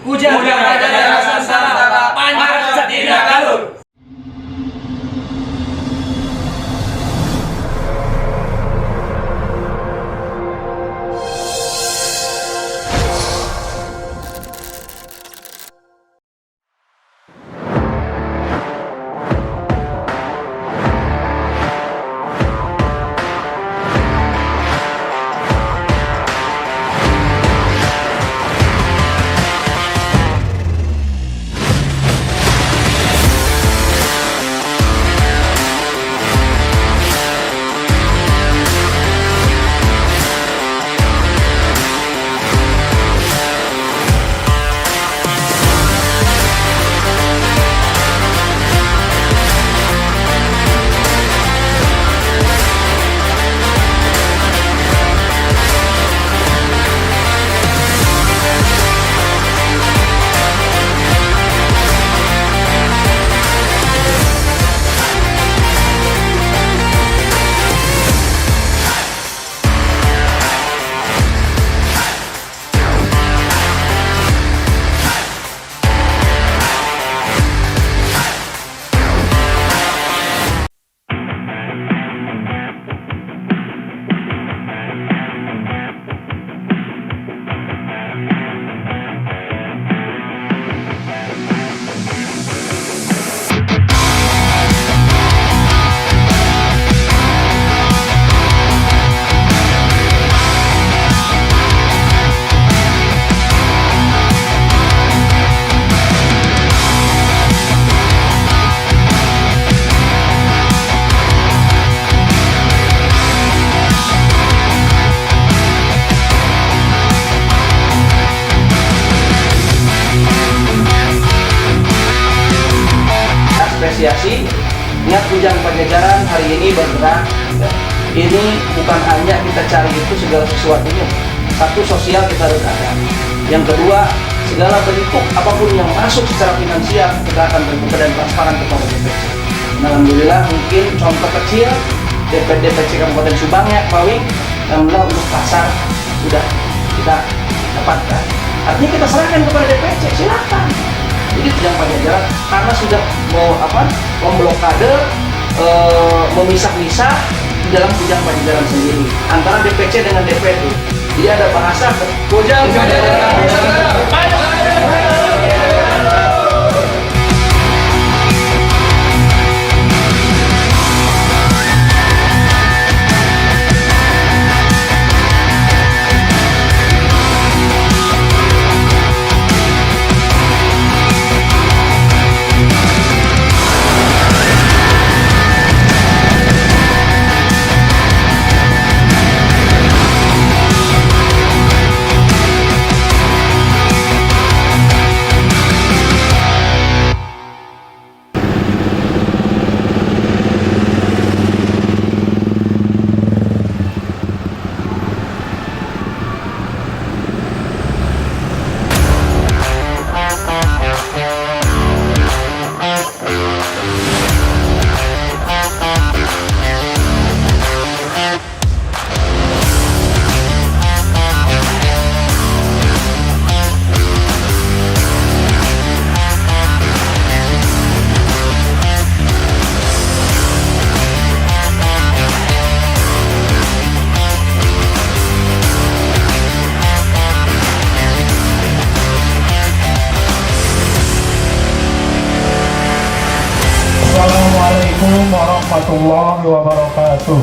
Puja Raja Nusantara, Pancasila Galur. Apresiasi niat Kujang Pajajaran hari ini bergerak. Ini bukan hanya kita cari itu segala sesuatunya. Satu, sosial kita harus ada. Yang kedua, segala bentuk apapun yang masuk secara finansial kita akan terbuka dan transparan kepada DPC. Alhamdulillah, mungkin contoh kecil DPC Kabupaten Subang ya Pak Wing, alhamdulillah untuk pasar sudah kita dapatkan. Artinya kita serahkan kepada DPC, silakan. Jadi Kujang Pajajaran karena sudah memblokade, memisah-misah di dalam Kujang Pajajaran sendiri antara DPC dengan DPD. Jadi ada bahasa Kujang Pajajaran. Assalamualaikum warahmatullahi wabarakatuh.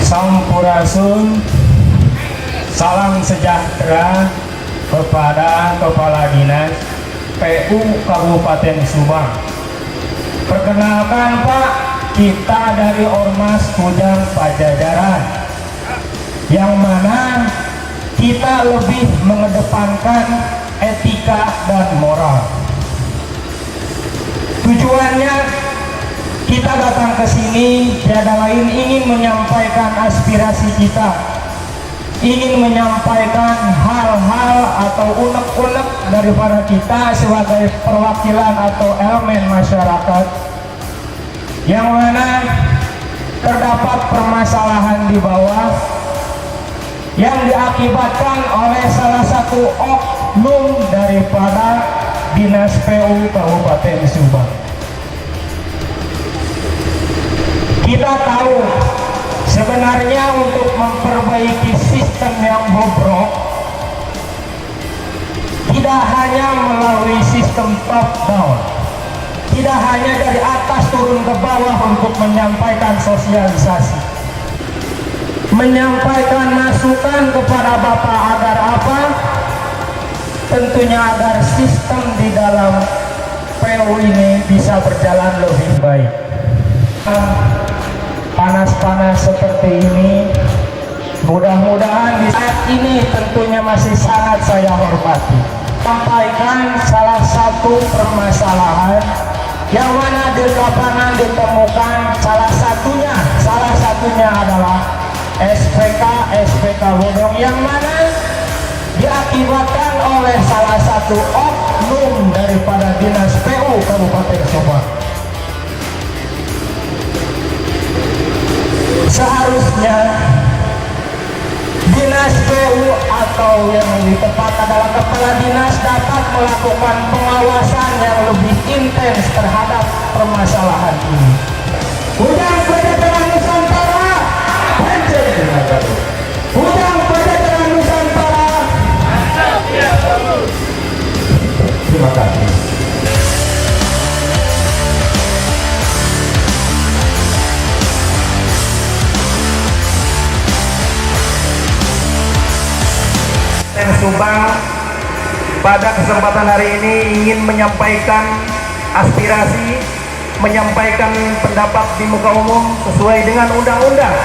Sampurasun, salam sejahtera kepada Kepala Dinas PU Kabupaten Subang. Perkenalkan Pak, kita dari Ormas Kujang Pajajaran, yang mana kita lebih mengedepankan etika dan moral. Tujuannya kita datang ke sini tiada lain ingin menyampaikan aspirasi kita, ingin menyampaikan hal-hal atau unek-unek daripada kita sebagai perwakilan atau elemen masyarakat yang mana terdapat permasalahan di bawah yang diakibatkan oleh salah satu oknum daripada Dinas PU Kabupaten Subang. Kita tahu sebenarnya untuk memperbaiki sistem yang bobrok tidak hanya melalui sistem top down, tidak hanya dari atas turun ke bawah untuk menyampaikan sosialisasi, menyampaikan masukan kepada Bapak agar apa? Tentunya agar sistem di dalam PU ini bisa berjalan lebih baik. Panas-panas seperti ini, mudah-mudahan di saat ini tentunya masih sangat saya hormati. Sampaikan salah satu permasalahan yang mana di lapangan ditemukan salah satunya adalah SPK bodong yang mana diakibatkan oleh salah satu oknum daripada Dinas PU Kabupaten Subang. Seharusnya Dinas PU atau yang lebih tepat adalah Kepala Dinas dapat melakukan pengawasan yang lebih intens terhadap permasalahan ini. Ujang Pajajaran Nusantara, hancur dengan Garut. Ujang Pajajaran Nusantara. Terima kasih. Subang pada kesempatan hari ini ingin menyampaikan aspirasi, menyampaikan pendapat di muka umum sesuai dengan Undang-Undang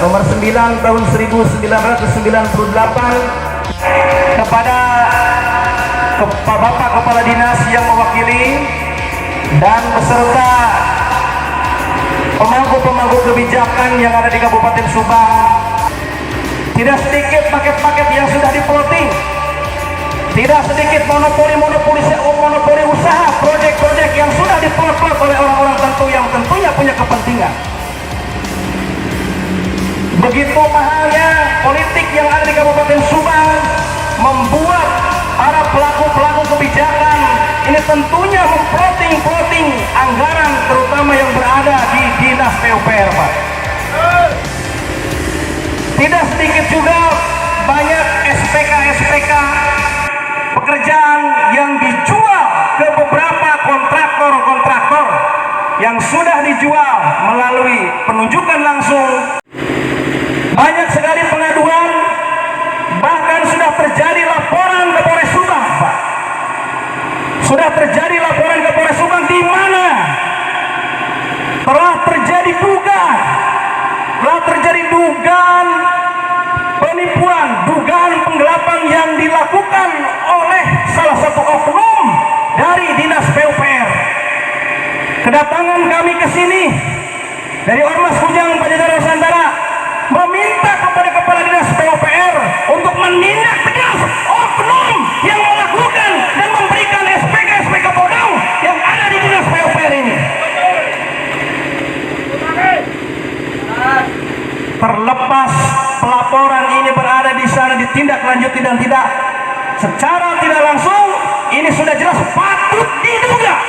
Nomor 9 Tahun 1998 kepada Bapak Kepala Dinas yang mewakili dan beserta pemangku-pemangku kebijakan yang ada di Kabupaten Subang. Tidak sedikit paket-paket yang sudah di-plotting, tidak sedikit monopoli usaha, proyek-proyek yang sudah diplot-plot oleh orang-orang yang tentunya punya kepentingan. Begitu mahalnya politik yang ada di Kabupaten Subang membuat para pelaku-pelaku kebijakan ini tentunya memplotting anggaran terutama yang berada di Dinas PUPR, Pak. Tidak sedikit juga banyak SPK pekerjaan yang dijual ke beberapa kontraktor yang sudah dijual melalui penunjukan langsung. Banyak sekali pengaduan, bahkan sudah terjadi laporan ke Polres Subang, Pak. Sudah terjadi laporan ke Polres Subang di mana telah terjadi dugaan penipuan, dugaan penggelapan yang dilakukan oleh salah satu oknum dari Dinas PUPR. Kedatangan kami ke sini dari Ormas Ujang Pajajaran Nusantara meminta kepada Kepala Dinas PUPR untuk menindak tegas oknum yang melakukan dan memberikan SPK bodong yang ada di Dinas PUPR ini. Terlepas pelaporan ini berada di sana ditindaklanjuti dan tidak secara tidak langsung, ini sudah jelas patut diduga.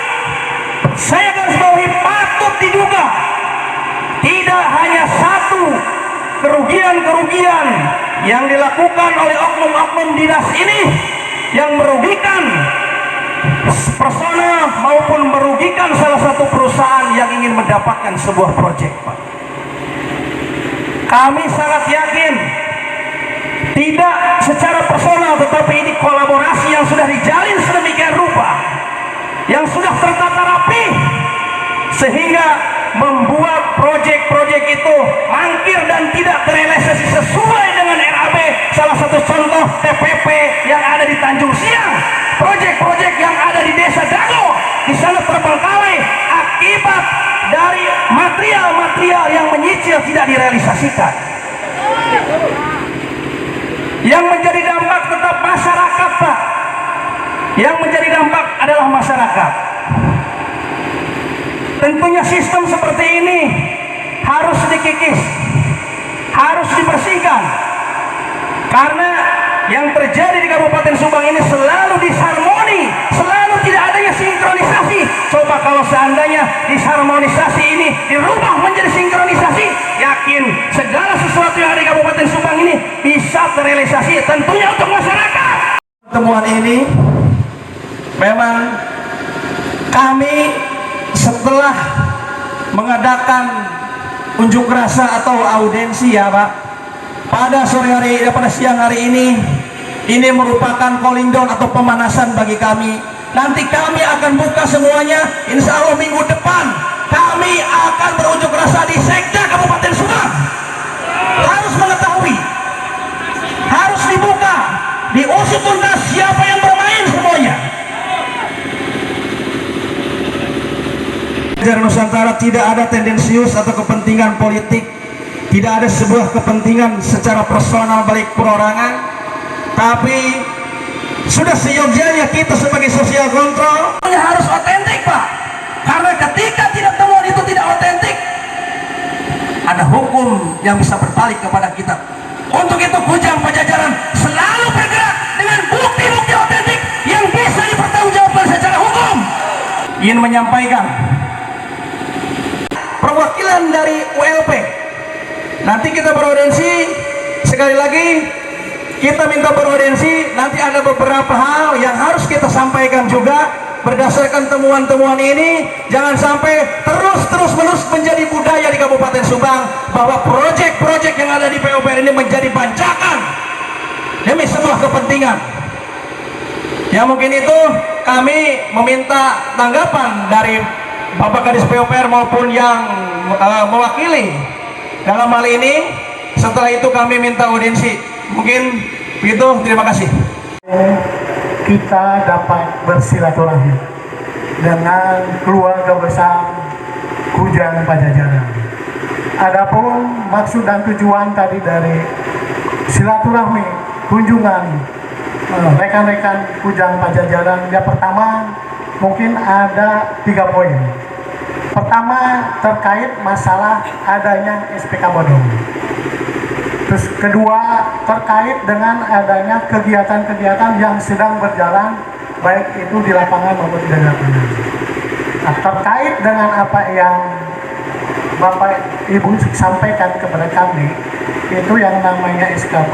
Saya garis bawahi patut diduga. Tidak hanya satu kerugian yang dilakukan oleh oknum-oknum dinas ini yang merugikan personal maupun merugikan salah satu perusahaan yang ingin mendapatkan sebuah proyek, Pak. Kami sangat yakin tidak secara personal, tetapi ini kolaborasi yang sudah dijalin sedemikian rupa, yang sudah tertata rapi, sehingga membuat proyek-proyek itu mangkir dan tidak terrealisasi sesuai dengan RAB. Salah satu contoh TPP yang ada di Tanjung Siang, proyek-proyek yang ada di Desa Dago, di sana terbengkalai akibat dari material yang menyicil tidak direalisasikan. Yang menjadi dampak tetap masyarakat, Pak. Yang menjadi dampak adalah masyarakat. Tentunya sistem seperti ini harus dikikis, harus dibersihkan. Karena yang terjadi di Kabupaten Subang ini selalu disharmoni, selalu tidak adanya sinkronisasi. Coba kalau seandainya disharmonisasi ini dirubah menjadi sinkronisasi, yakin segala sesuatu yang ada di Kabupaten Subang ini bisa terrealisasi, tentunya untuk masyarakat. Pertemuan ini memang kami setelah mengadakan unjuk rasa atau audiensi ya Pak, pada siang hari ini merupakan cooling down atau pemanasan bagi kami. Nanti kami akan buka semuanya, insya Allah minggu depan kami akan berunjuk rasa di Sekda Kabupaten Subang. Harus mengetahui, harus dibuka, diusut tuntas siapa yang bermain semuanya. Jajaran Nusantara tidak ada tendensius atau kepentingan politik, tidak ada sebuah kepentingan secara personal balik perorangan, tapi sudah seyogyanya kita sebagai sosial kontrol harus otentik Pak, karena ketika tidak temuan itu tidak otentik, ada hukum yang bisa berbalik kepada kita. Untuk itu Kujang Pajajaran selalu bergerak dengan bukti-bukti otentik yang bisa dipertanggungjawabkan secara hukum. Ingin menyampaikan perwakilan dari ULP, nanti kita beraudiensi, sekali lagi kita minta beraudiensi, nanti ada beberapa hal yang harus kita sampaikan juga berdasarkan temuan-temuan ini. Jangan sampai terus-menerus menjadi budaya di Kabupaten Subang bahwa proyek-proyek yang ada di PUPR ini menjadi bancakan demi sebuah kepentingan. Ya mungkin itu kami meminta tanggapan dari Bapak Kadis PUPR maupun yang mewakili dalam hal ini. Setelah itu kami minta audiensi. Mungkin begitu, terima kasih. Kita dapat bersilaturahmi dengan keluarga besar Kujang Pajajaran. Adapun maksud dan tujuan tadi dari silaturahmi kunjungan rekan-rekan Kujang Pajajaran, yang pertama mungkin ada 3 poin. Pertama terkait masalah adanya SPK bodong. Terus kedua terkait dengan adanya kegiatan-kegiatan yang sedang berjalan, baik itu di lapangan maupun di lapangan. Nah, terkait dengan apa yang Bapak Ibu sampaikan kepada kami, itu yang namanya SK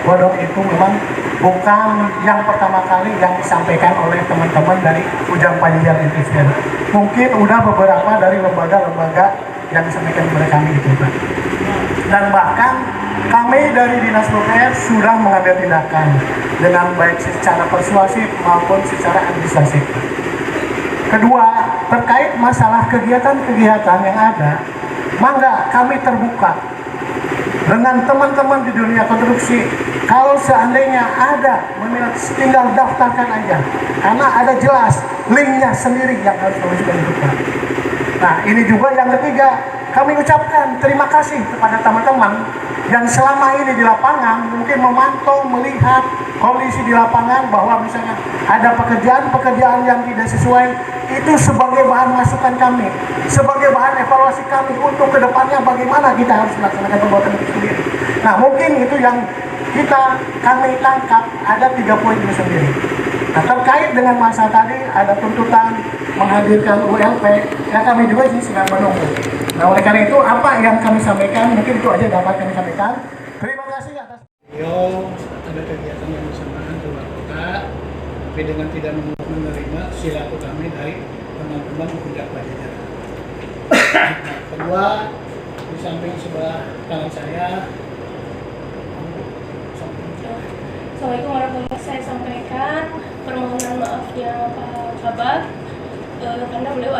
bodong itu memang bukan yang pertama kali yang disampaikan oleh teman-teman dari Kujang Pajajaran itu. Mungkin udah beberapa dari lembaga-lembaga yang disampaikan kepada kami itu, Pak. Dan bahkan kami dari Dinas PUPR sudah mengambil tindakan dengan baik secara persuasif maupun secara administratif. Kedua, terkait masalah kegiatan-kegiatan yang ada, mangga kami terbuka dengan teman-teman di dunia konstruksi. Kalau seandainya ada meminat, tinggal daftarkan aja, karena ada jelas linknya sendiri yang harus kami buka. Nah, ini juga yang ketiga, kami ucapkan terima kasih kepada teman-teman yang selama ini di lapangan mungkin memantau, melihat kondisi di lapangan bahwa misalnya ada pekerjaan-pekerjaan yang tidak sesuai, itu sebagai bahan masukan kami, sebagai bahan evaluasi kami untuk kedepannya bagaimana kita harus melaksanakan perbuatan itu sendiri. Nah, mungkin itu yang kami tangkap, ada 3 poin itu sendiri. Nah, terkait dengan masa tadi ada tuntutan menghadirkan ULP, ya kami juga sih sedang menunggu. Nah, oleh karena itu apa yang kami sampaikan mungkin itu aja dapat kami sampaikan. Terima kasih atas. Ada kegiatan yang bersamaan keluar kota, tapi dengan tidak menerima silaturahmi dari teman-teman Kujang Pajajaran. Nah, kedua, di samping sebelah kanan saya, Assalamualaikum warahmatullahi wabarakatuh. Saya sampaikan permohonan maafnya Pak Kabak karena beliau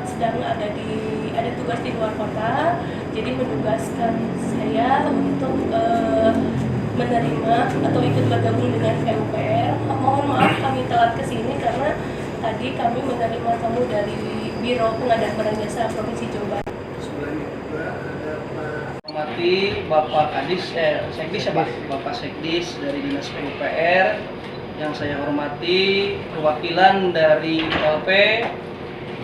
sedang ada tugas di luar kota, jadi menugaskan saya untuk menerima atau ikut bergabung dengan PUPR. Mohon maaf kami telat ke sini karena tadi kami menerima tamu dari Biro Pengadaan Barang Jasa Provinsi Jawa Barat. sebelahnya juga ada Pak Hormati Bapak Kadis, Sekdis ya Pak? Bapak Sekdis dari Dinas PUPR, yang saya hormati perwakilan dari LP,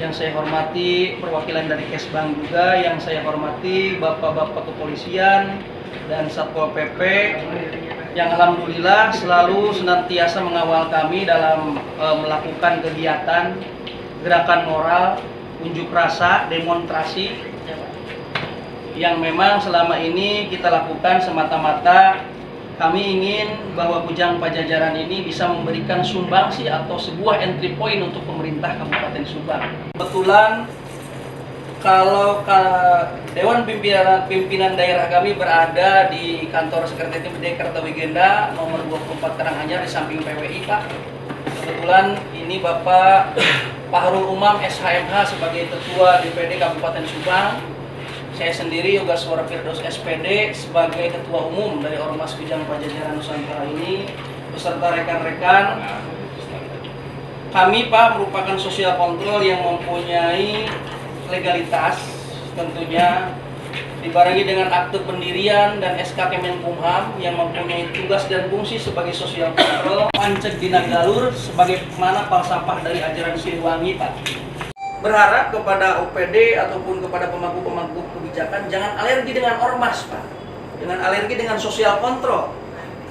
yang saya hormati perwakilan dari Kesbang juga, yang saya hormati Bapak-Bapak kepolisian, dan Satpol PP yang alhamdulillah selalu senantiasa mengawal kami dalam melakukan kegiatan gerakan moral, unjuk rasa, demonstrasi yang memang selama ini kita lakukan semata-mata kami ingin bahwa Kujang Pajajaran ini bisa memberikan sumbangsi atau sebuah entry point untuk pemerintah Kabupaten Subang. Kebetulan kalau Dewan Pimpinan Daerah kami berada di kantor Sekretariat DPD Kartawigenda nomor 24 Karanganyar di samping PWI, Pak. Kebetulan ini Bapak Fahrul Umam SHMH sebagai Ketua DPD Kabupaten Subang. Saya sendiri Yoga Suara Firdaus SPD sebagai Ketua Umum dari Ormas Kujang Pajajaran Nusantara ini beserta rekan-rekan. Kami Pak merupakan sosial kontrol yang mempunyai legalitas tentunya dibarengi dengan akte pendirian dan SK Kemenkumham yang mempunyai tugas dan fungsi sebagai sosial kontrol Panceg Dina Galur sebagaimana falsafah dari ajaran Siliwangi, Pak. Berharap kepada OPD ataupun kepada pemangku-pemangku kebijakan jangan alergi dengan ormas, Pak. Jangan alergi dengan sosial kontrol.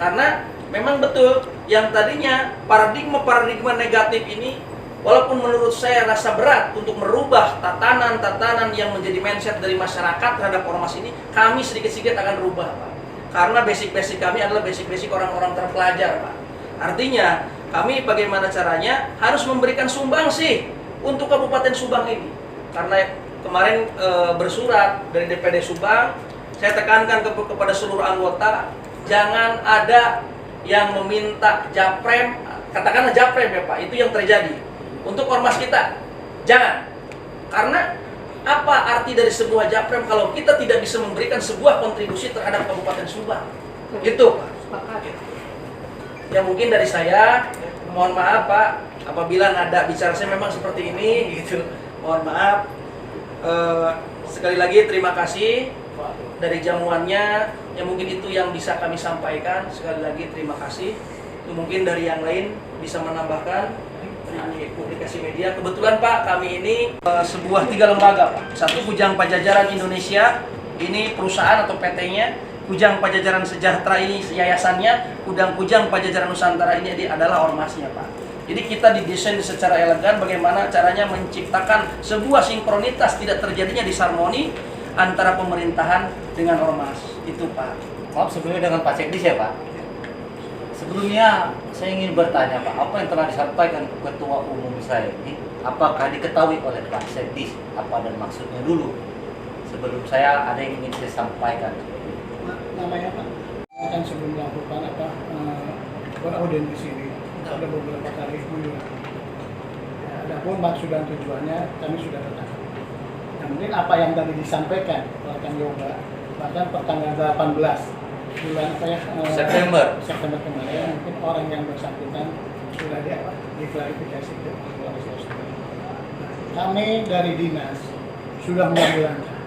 Karena memang betul yang tadinya paradigma negatif ini walaupun menurut saya rasa berat untuk merubah tatanan-tatanan yang menjadi mindset dari masyarakat terhadap ormas ini, kami sedikit-sedikit akan rubah, Pak. Karena basic-basic kami adalah basic-basic orang-orang terpelajar, Pak. Artinya, kami bagaimana caranya harus memberikan sumbangsi untuk Kabupaten Subang ini. Karena kemarin bersurat dari DPD Subang, saya tekankan kepada seluruh anggota, jangan ada yang meminta japrem, katakanlah japrem ya Pak, itu yang terjadi untuk ormas kita. Jangan. Karena apa arti dari sebuah japrem kalau kita tidak bisa memberikan sebuah kontribusi terhadap Kabupaten Subang? Itu Pak. Ya mungkin dari saya, mohon maaf Pak, apabila nada bicara saya memang seperti ini gitu. Mohon maaf. Sekali lagi terima kasih dari jamuannya. Ya mungkin itu yang bisa kami sampaikan. Sekali lagi terima kasih. Itu mungkin dari yang lain bisa menambahkan dari publikasi media. Kebetulan Pak, kami ini sebuah 3 lembaga Pak. Satu Kujang Pajajaran Indonesia, ini perusahaan atau PT-nya. Kujang Pajajaran Sejahtera ini yayasannya. Kujang Pajajaran Nusantara ini adalah ormasnya Pak. Jadi kita didesain secara elegan bagaimana caranya menciptakan sebuah sinkronitas tidak terjadinya disharmoni antara pemerintahan dengan ormas. Itu Pak. Maaf sebelumnya dengan Pak Sekdis ya Pak. Sebelumnya saya ingin bertanya Pak, apa yang telah disampaikan Ketua Umum saya ini, apakah diketahui oleh Pak Sekdis apa dan maksudnya dulu? Sebelum saya ada yang ingin saya sampaikan. Namanya Pak, kan sebelum melakukan berauden di sini. Ada beberapa kali kunjungan. Ya, adapun maksud dan tujuannya kami sudah tetapkan. Nah, mungkin apa yang tadi disampaikan oleh Kang Yoga, bahkan pertanggal 18 bulan September kemarin, mungkin orang yang bersangkutan sudah diklarifikasi ke Polres Sosro. Kami dari dinas sudah mengambil langkah,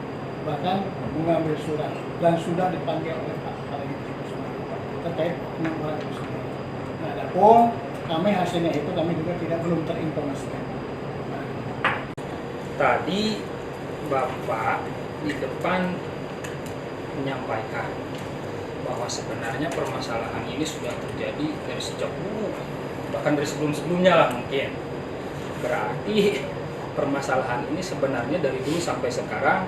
bahkan mengambil surat dan sudah dipanggil oleh Pak Kepala Divisi terkait 6 orang itu sendiri. Nah, adapun kami hasilnya itu kami juga belum terinformasikan. Tadi Bapak di depan menyampaikan bahwa sebenarnya permasalahan ini sudah terjadi dari sejak dulu, bahkan dari sebelum-sebelumnya lah mungkin. Berarti permasalahan ini sebenarnya dari dulu sampai sekarang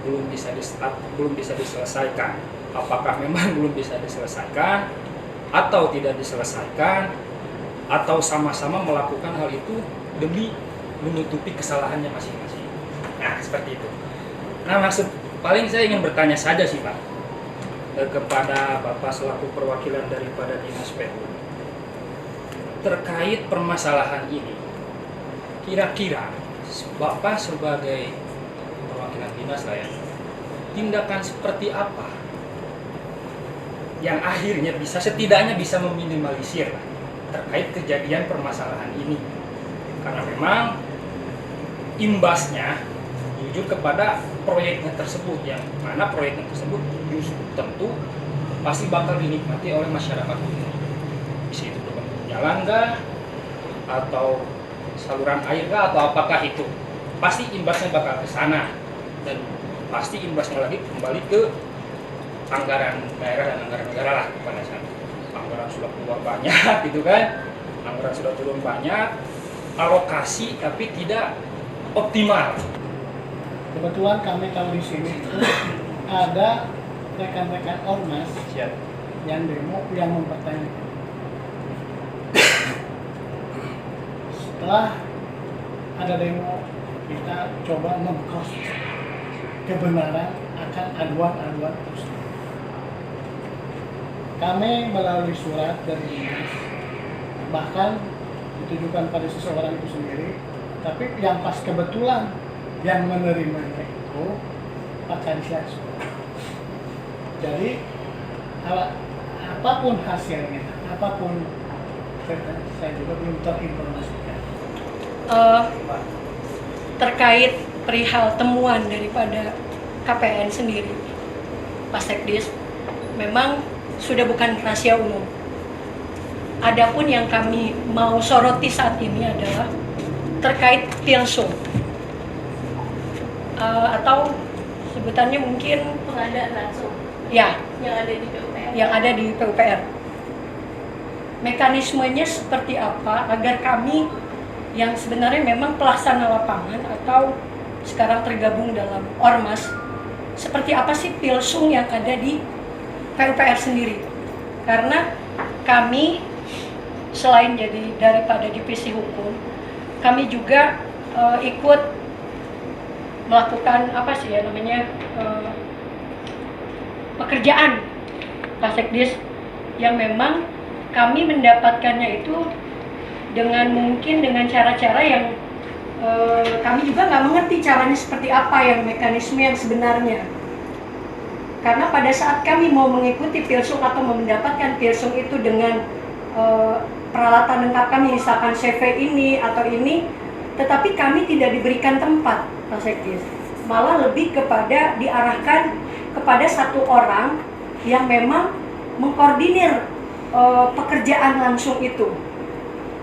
belum bisa diselesaikan. Apakah memang belum bisa diselesaikan atau tidak diselesaikan, atau sama-sama melakukan hal itu demi menutupi kesalahannya masing-masing. Nah, seperti itu. Nah, maksud paling saya ingin bertanya saja sih Pak, kepada Bapak selaku perwakilan daripada Dinas PU terkait permasalahan ini. Kira-kira Bapak sebagai perwakilan dinas lah ya, tindakan seperti apa yang akhirnya setidaknya bisa meminimalisir terkait kejadian permasalahan ini, karena memang imbasnya jujur kepada proyeknya tersebut, yang mana proyeknya tersebut justru tentu pasti bakal dinikmati oleh masyarakat umum. Bisa itu berbentuk jalan kah, atau saluran air kah, atau apakah itu, pasti imbasnya bakal ke sana, dan pasti imbasnya lagi kembali ke anggaran daerah dan anggaran negara lah pada saat anggaran sudah keluar banyak gitu kan, anggaran sudah turun banyak, alokasi tapi tidak optimal. Kebetulan kami tahu di sini itu ada rekan-rekan ormas yang demo yang mempertanyakan. Setelah ada demo, kita coba meng-cross kebenaran akan aduan-aduan tersebut. Kami melalui surat dari dinas, bahkan ditujukan pada seseorang itu sendiri, tapi yang pas kebetulan yang menerimanya itu Pak Kadis langsung. Jadi apapun hasilnya, apapun saya juga belum terinformasikan. Terkait perihal temuan daripada KPN sendiri, Pak Sekdis, memang sudah bukan rahasia umum. Adapun yang kami mau soroti saat ini adalah terkait pilsum, atau sebutannya mungkin Pengadaan langsung ya yang ada di PUPR. yang ada di PUPR. Mekanismenya seperti apa agar kami yang sebenarnya memang pelaksana lapangan atau sekarang tergabung dalam ormas, seperti apa sih pilsum yang ada di PUPR sendiri? Karena kami selain jadi daripada divisi hukum, kami juga ikut melakukan apa sih ya namanya pekerjaan Pak Sekdis, yang memang kami mendapatkannya itu dengan mungkin dengan cara-cara yang kami juga nggak mengerti caranya seperti apa yang mekanisme yang sebenarnya. Karena pada saat kami mau mengikuti pilsum atau mendapatkan pilsum itu dengan peralatan lengkap kami, misalkan CV ini atau ini, tetapi kami tidak diberikan tempat, Pak Sekdis. Malah lebih kepada diarahkan kepada satu orang yang memang mengkoordinir pekerjaan langsung itu.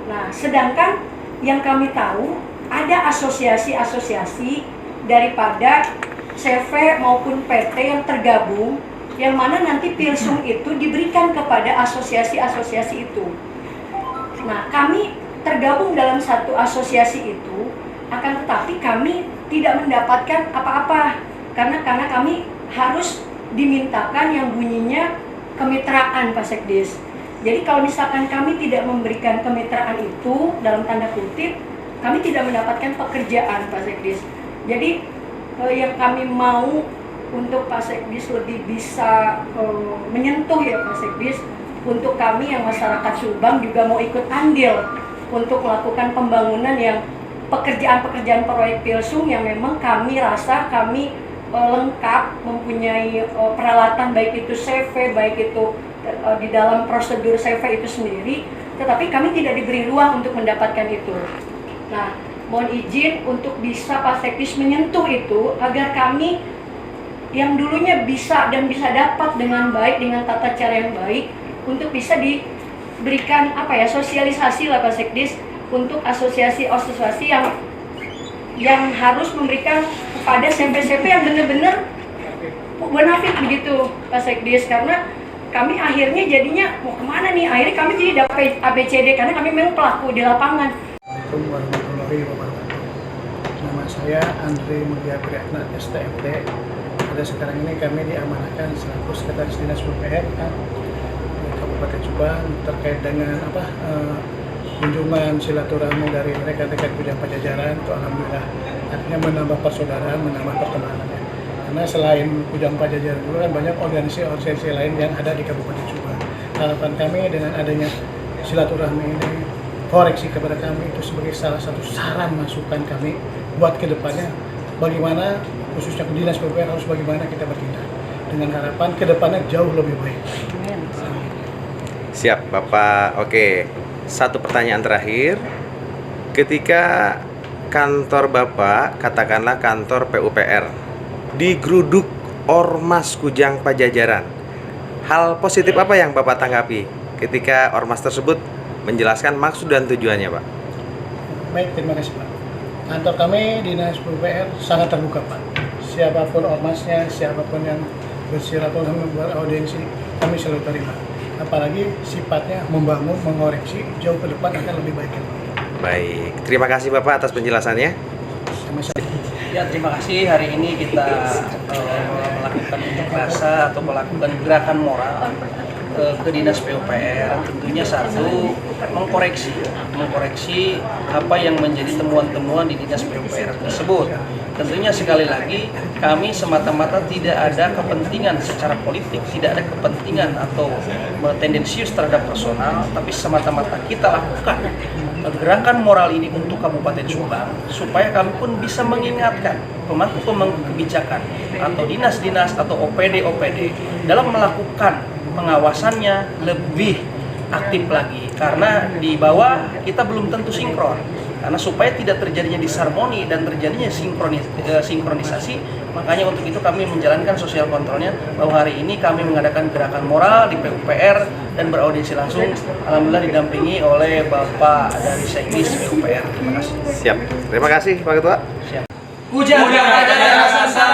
Nah, sedangkan yang kami tahu ada asosiasi-asosiasi daripada CV maupun PT yang tergabung, yang mana nanti pilsum itu diberikan kepada asosiasi-asosiasi itu. Nah, kami tergabung dalam satu asosiasi itu, akan tetapi kami tidak mendapatkan apa-apa karena kami harus dimintakan yang bunyinya kemitraan, Pak Sekdis. Jadi kalau misalkan kami tidak memberikan kemitraan itu dalam tanda kutip, kami tidak mendapatkan pekerjaan, Pak Sekdis. Jadi yang kami mau untuk Pak Sekdis lebih bisa menyentuh ya Pak Sekdis, untuk kami yang masyarakat Subang juga mau ikut andil untuk melakukan pembangunan yang pekerjaan-pekerjaan proyek pilsum yang memang kami rasa kami lengkap, mempunyai peralatan baik itu CV, baik itu di dalam prosedur CV itu sendiri, tetapi kami tidak diberi ruang untuk mendapatkan itu. Nah, mohon izin untuk bisa Pak Sekdis menyentuh itu agar kami yang dulunya bisa dan bisa dapat dengan baik, dengan tata cara yang baik, untuk bisa diberikan apa ya, sosialisasi lah Pak Sekdis untuk asosiasi-asosiasi yang harus memberikan kepada SMP-SMP yang benar-benar bonafit begitu Pak Sekdis. Karena kami akhirnya jadinya mau kemana nih, akhirnya kami jadi dapat ABCD karena kami memang pelaku di lapangan. Assalamualaikum warahmatullahi wabarakatuh. Nama saya Andre Mulia Priatna, STMT. Pada sekarang ini kami diamanahkan selaku Sekretaris Dinas PUPR Kabupaten Subang terkait dengan kunjungan silaturahmi dari rekan-rekan Kujang Pajajaran. Itu alhamdulillah artinya menambah persaudaraan, menambah pertemanan ya. Karena selain Kujang Pajajaran juga kan banyak organisasi lain yang ada di Kabupaten Subang. Harapan kami dengan adanya silaturahmi ini, koreksi kepada kami itu sebagai salah satu saran masukan kami buat kedepannya bagaimana khususnya ke Dinas PUPR harus bagaimana kita bertindak dengan harapan kedepannya jauh lebih baik. Siap Bapak. Oke, satu pertanyaan terakhir. Ketika kantor Bapak, katakanlah kantor PUPR, digeruduk Ormas Kujang Pajajaran, hal positif apa yang Bapak tanggapi ketika Ormas tersebut menjelaskan maksud dan tujuannya, Pak? Baik, terima kasih Pak. Kantor kami Dinas PUPR sangat terbuka Pak. Siapapun ormasnya, siapapun yang bersilaturahmi, beraudiensi, kami selalu terima. Apalagi sifatnya membangun, mengoreksi, jauh ke depan akan lebih baik. Baik, terima kasih Bapak atas penjelasannya. Sama-sama. Ya, terima kasih. Hari ini kita melakukan unjuk rasa atau melakukan gerakan moral ke Dinas PUPR. Tentunya satu, mengkoreksi apa yang menjadi temuan-temuan di Dinas PUPR tersebut. Tentunya sekali lagi kami semata-mata tidak ada kepentingan secara politik, tidak ada kepentingan atau tendensius terhadap personal, tapi semata-mata kita lakukan gerakan moral ini untuk Kabupaten Subang supaya kami pun bisa mengingatkan pemangku-pemangku kebijakan atau dinas-dinas atau OPD-OPD dalam melakukan pengawasannya lebih aktif lagi, karena di bawah kita belum tentu sinkron. Karena supaya tidak terjadinya disharmoni dan terjadinya sinkronisasi, makanya untuk itu kami menjalankan sosial kontrolnya, bahwa hari ini kami mengadakan gerakan moral di PUPR dan beraudiensi langsung, alhamdulillah didampingi oleh Bapak dari Sekdis PUPR. Terima kasih. Siap, terima kasih Pak Ketua. Siap. Puja Pajajaran Nusantara.